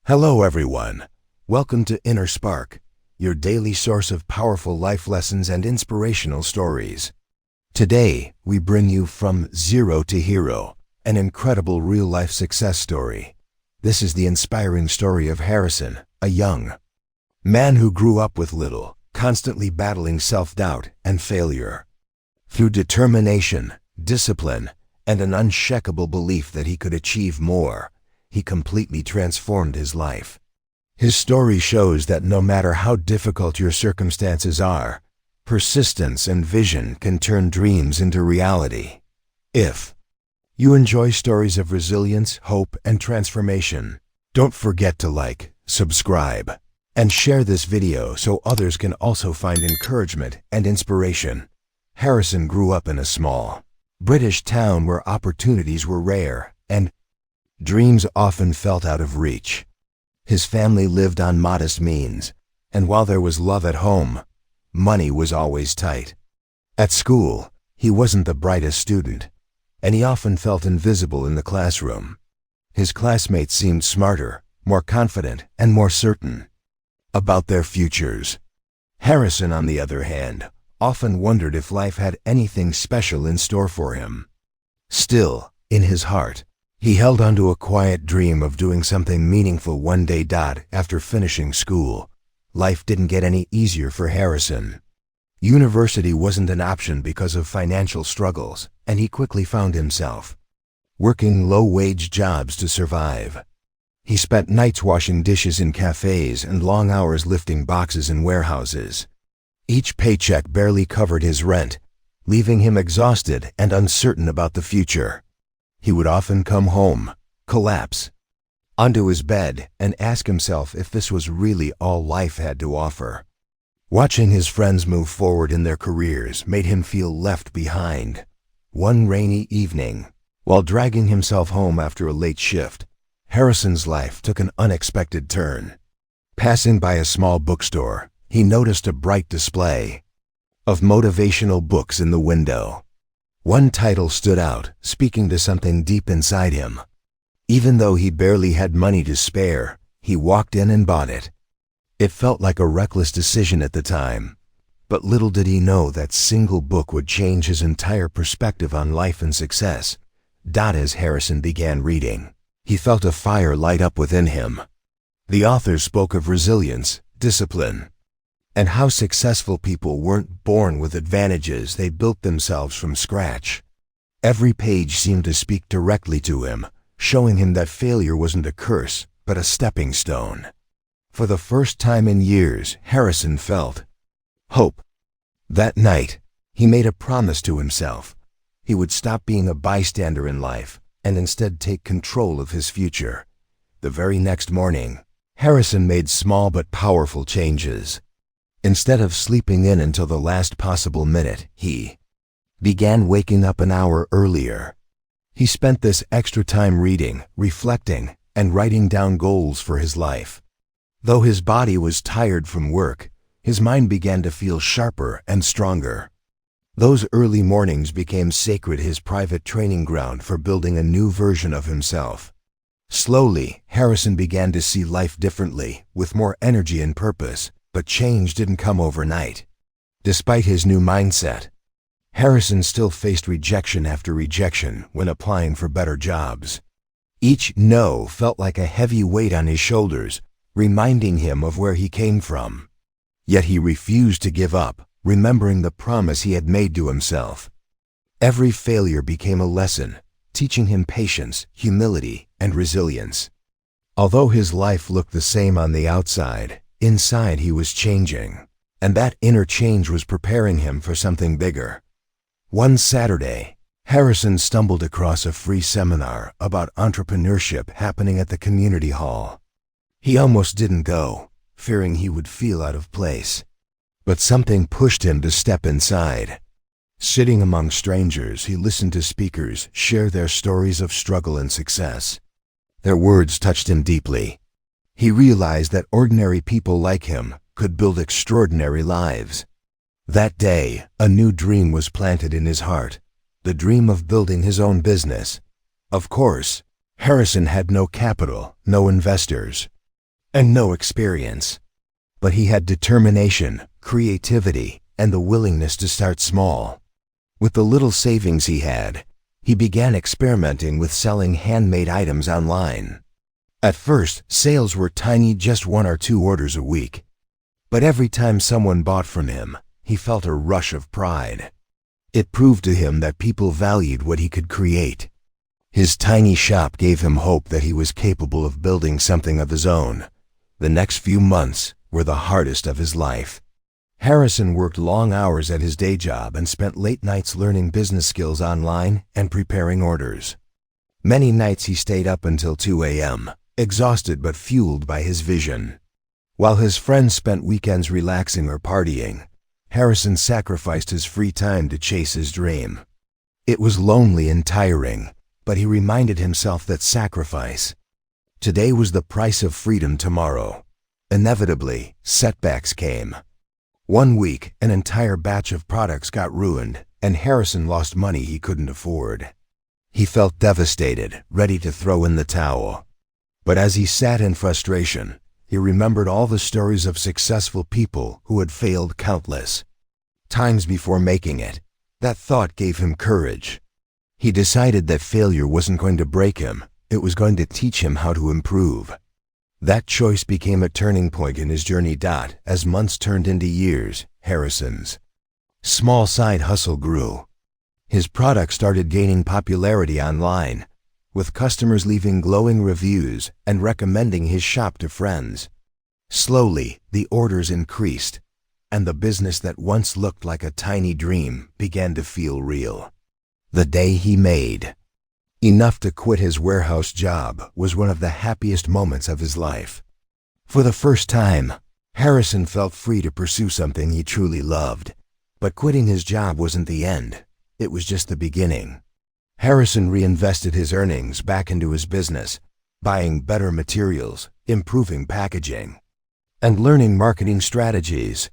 Hello everyone. Welcome to Inner Spark, your daily source of powerful life lessons and inspirational stories. Today, we bring you From Zero to Hero, an incredible real-life success story. This is the inspiring story of Harrison, a young man who grew up with little, constantly battling self-doubt and failure. Through determination, discipline, and an unshakable belief that he could achieve more, he completely transformed his life. His story shows that no matter how difficult your circumstances are, persistence and vision can turn dreams into reality. If you enjoy stories of resilience, hope, and transformation, don't forget to like, subscribe, and share this video so others can also find encouragement and inspiration. Harrison grew up in a small British town where opportunities were rare and dreams often felt out of reach. His family lived on modest means, and while there was love at home, money was always tight. At school, he wasn't the brightest student, and he often felt invisible in the classroom. His classmates seemed smarter, more confident, and more certain about their futures. Harrison, on the other hand, often wondered if life had anything special in store for him. Still, in his heart, he held onto a quiet dream of doing something meaningful one day. After finishing school, life didn't get any easier for Harrison. University wasn't an option because of financial struggles, and he quickly found himself working low-wage jobs to survive. He spent nights washing dishes in cafes and long hours lifting boxes in warehouses. Each paycheck barely covered his rent, leaving him exhausted and uncertain about the future. He would often come home, collapse onto his bed, and ask himself if this was really all life had to offer. Watching his friends move forward in their careers made him feel left behind. One rainy evening, while dragging himself home after a late shift, Harrison's life took an unexpected turn. Passing by a small bookstore, he noticed a bright display of motivational books in the window. One title stood out, speaking to something deep inside him. Even though he barely had money to spare, he walked in and bought it. It felt like a reckless decision at the time, but little did he know that single book would change his entire perspective on life and success. As Harrison began reading, he felt a fire light up within him. The author spoke of resilience, discipline, and how successful people weren't born with advantages, they built themselves from scratch. Every page seemed to speak directly to him, showing him that failure wasn't a curse, but a stepping stone. For the first time in years, Harrison felt hope. That night, he made a promise to himself. He would stop being a bystander in life and instead take control of his future. The very next morning, Harrison made small but powerful changes. Instead of sleeping in until the last possible minute, he began waking up an hour earlier. He spent this extra time reading, reflecting, and writing down goals for his life. Though his body was tired from work, his mind began to feel sharper and stronger. Those early mornings became sacred, his private training ground for building a new version of himself. Slowly, Harrison began to see life differently, with more energy and purpose. But change didn't come overnight. Despite his new mindset, Harrison still faced rejection after rejection when applying for better jobs. Each no felt like a heavy weight on his shoulders, reminding him of where he came from. Yet he refused to give up, remembering the promise he had made to himself. Every failure became a lesson, teaching him patience, humility, and resilience. Although his life looked the same on the outside, inside he was changing, and that inner change was preparing him for something bigger. One Saturday, Harrison stumbled across a free seminar about entrepreneurship happening at the community hall. He almost didn't go, fearing he would feel out of place. But something pushed him to step inside. Sitting among strangers, he listened to speakers share their stories of struggle and success. Their words touched him deeply. He realized that ordinary people like him could build extraordinary lives. That day, a new dream was planted in his heart, the dream of building his own business. Of course, Harrison had no capital, no investors, and no experience. But he had determination, creativity, and the willingness to start small. With the little savings he had, he began experimenting with selling handmade items online. At first, sales were tiny, just 1 or 2 orders a week. But every time someone bought from him, he felt a rush of pride. It proved to him that people valued what he could create. His tiny shop gave him hope that he was capable of building something of his own. The next few months were the hardest of his life. Harrison worked long hours at his day job and spent late nights learning business skills online and preparing orders. Many nights he stayed up until 2 a.m., exhausted but fueled by his vision. While his friends spent weekends relaxing or partying, Harrison sacrificed his free time to chase his dream. It was lonely and tiring, but he reminded himself that sacrifice today was the price of freedom tomorrow. Inevitably, setbacks came. One week, an entire batch of products got ruined, and Harrison lost money he couldn't afford. He felt devastated, ready to throw in the towel. But as he sat in frustration, he remembered all the stories of successful people who had failed countless times before making it. That thought gave him courage. He decided that failure wasn't going to break him, it was going to teach him how to improve. That choice became a turning point in his journey. As months turned into years, Harrison's small side hustle grew. His product started gaining popularity online, with customers leaving glowing reviews and recommending his shop to friends. Slowly, the orders increased, and the business that once looked like a tiny dream began to feel real. The day he made enough to quit his warehouse job was one of the happiest moments of his life. For the first time, Harrison felt free to pursue something he truly loved. But quitting his job wasn't the end, it was just the beginning. Harrison reinvested his earnings back into his business, buying better materials, improving packaging, and learning marketing strategies.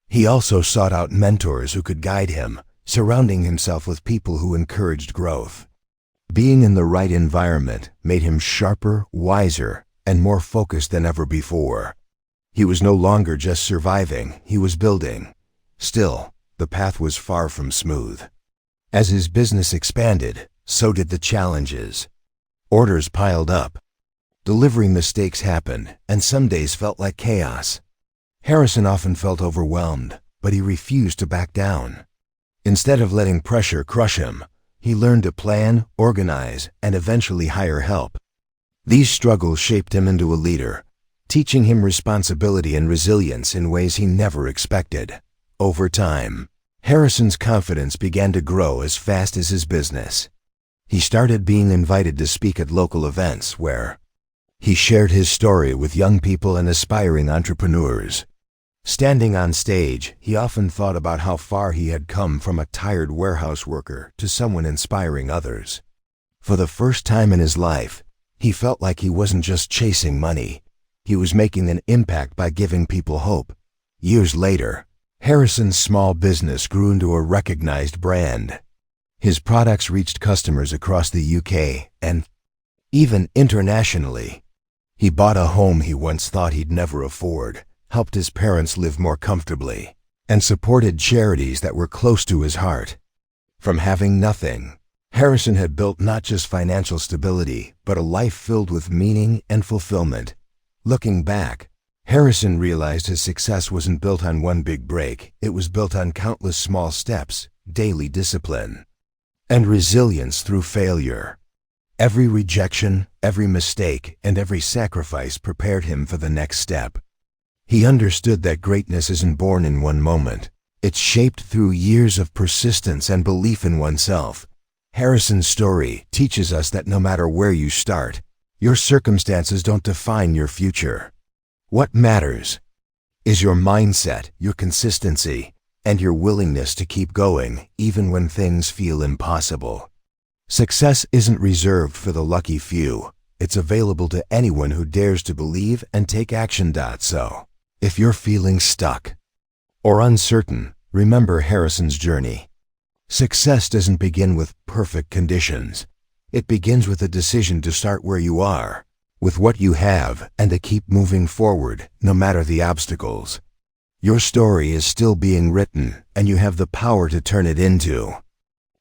He also sought out mentors who could guide him, surrounding himself with people who encouraged growth. Being in the right environment made him sharper, wiser, and more focused than ever before. He was no longer just surviving, he was building. Still, the path was far from smooth. As his business expanded, so did the challenges. Orders piled up. Delivery mistakes happened, and some days felt like chaos. Harrison often felt overwhelmed, but he refused to back down. Instead of letting pressure crush him, he learned to plan, organize, and eventually hire help. These struggles shaped him into a leader, teaching him responsibility and resilience in ways he never expected. Over time, Harrison's confidence began to grow as fast as his business. He started being invited to speak at local events where he shared his story with young people and aspiring entrepreneurs. Standing on stage, he often thought about how far he had come from a tired warehouse worker to someone inspiring others. For the first time in his life, he felt like he wasn't just chasing money. He was making an impact by giving people hope. Years later, Harrison's small business grew into a recognized brand. His products reached customers across the UK and even internationally. He bought a home he once thought he'd never afford, helped his parents live more comfortably, and supported charities that were close to his heart. From having nothing, Harrison had built not just financial stability, but a life filled with meaning and fulfillment. Looking back, Harrison realized his success wasn't built on one big break, it was built on countless small steps, daily discipline, and resilience through failure. Every rejection, every mistake, and every sacrifice prepared him for the next step. He understood that greatness isn't born in one moment. It's shaped through years of persistence and belief in oneself. Harrison's story teaches us that no matter where you start, your circumstances don't define your future. What matters is your mindset, your consistency, and your willingness to keep going even when things feel impossible. Success isn't reserved for the lucky few. It's available to anyone who dares to believe and take action. So, if you're feeling stuck or uncertain, remember Harrison's journey. Success doesn't begin with perfect conditions. It begins with a decision to start where you are. with what you have and to keep moving forward no matter the obstacles. Your story is still being written, and you have the power to turn it into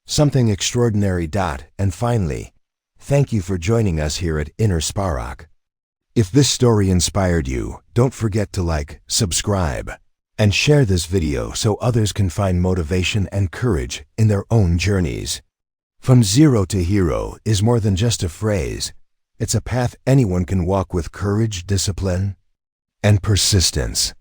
something extraordinary. And finally, thank you for joining us here at Inner Spark. If this story inspired you, don't forget to like, subscribe, and share this video so others can find motivation and courage in their own journeys. From zero to hero is more than just a phrase. It's a path anyone can walk with courage, discipline, and persistence.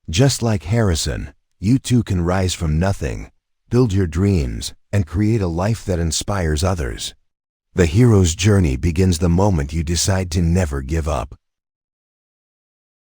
Just like Harrison, you too can rise from nothing, build your dreams, and create a life that inspires others. The hero's journey begins the moment you decide to never give up.